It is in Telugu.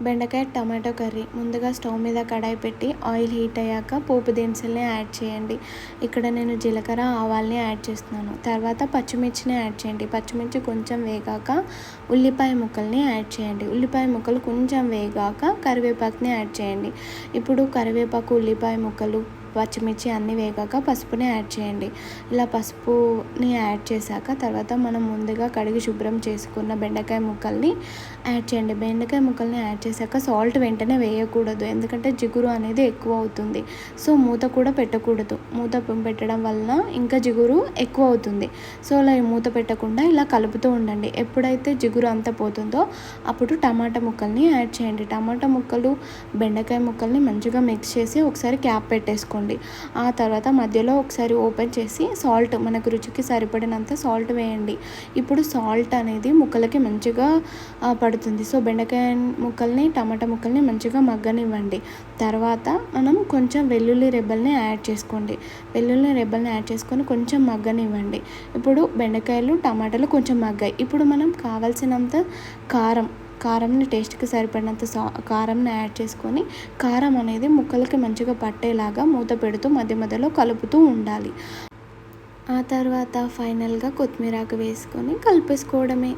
బెండకాయ టమాటో కర్రీ. ముందుగా స్టవ్ మీద కడాయి పెట్టి ఆయిల్ హీట్ అయ్యాక పోపు దినుసుల్ని యాడ్ చేయండి. ఇక్కడ నేను జీలకర్ర, ఆవాల్ని యాడ్ చేస్తున్నాను. తర్వాత పచ్చిమిర్చిని యాడ్ చేయండి. పచ్చిమిర్చి కొంచెం వేగాక ఉల్లిపాయ ముక్కల్ని యాడ్ చేయండి. ఉల్లిపాయ ముక్కలు కొంచెం వేగాక కరివేపాకుని యాడ్ చేయండి. ఇప్పుడు కరివేపాకు, ఉల్లిపాయ ముక్కలు, పచ్చిమిర్చి అన్నీ వేగాక పసుపుని యాడ్ చేయండి. ఇలా పసుపుని యాడ్ చేశాక తర్వాత మనం ముందుగా కడిగి శుభ్రం చేసుకున్న బెండకాయ ముక్కల్ని యాడ్ చేయండి. బెండకాయ ముక్కల్ని యాడ్ చేశాక సాల్ట్ వెంటనే వేయకూడదు, ఎందుకంటే జిగురు అనేది ఎక్కువ అవుతుంది. సో మూత కూడా పెట్టకూడదు. మూత పెట్టడం వలన ఇంకా జిగురు ఎక్కువ అవుతుంది. సో అలా మూత పెట్టకుండా ఇలా కలుపుతూ ఉండండి. ఎప్పుడైతే జిగురు అంతా పోతుందో అప్పుడు టమాటా ముక్కల్ని యాడ్ చేయండి. టమాటా ముక్కలు, బెండకాయ ముక్కల్ని మంచిగా మిక్స్ చేసి ఒకసారి క్యాప్ పెట్టేసుకోండి. ఆ తర్వాత మధ్యలో ఒకసారి ఓపెన్ చేసి సాల్ట్, మనకు రుచికి సరిపడినంత సాల్ట్ వేయండి. ఇప్పుడు సాల్ట్ అనేది ముక్కలకి మంచిగా పడుతుంది. సో బెండకాయ ముక్కల్ని, టమాటా ముక్కల్ని మంచిగా మగ్గనివ్వండి. తర్వాత మనం కొంచెం వెల్లుల్లి రెబ్బల్ని యాడ్ చేసుకోండి. వెల్లుల్లి రెబ్బల్ని యాడ్ చేసుకొని కొంచెం మగ్గనివ్వండి. ఇప్పుడు బెండకాయలు, టమాటాలు కొంచెం మగ్గాయి. ఇప్పుడు మనం కావాల్సినంత కారంని, టేస్ట్కి సరిపడినంత కారంని యాడ్ చేసుకొని కారం అనేది ముక్కలకి మంచిగా పట్టేలాగా మూత పెడుతూ మధ్య మధ్యలో కలుపుతూ ఉండాలి. ఆ తర్వాత ఫైనల్గా కొత్తిమీర ఆకు వేసుకొని కలిపేసుకోవడమే.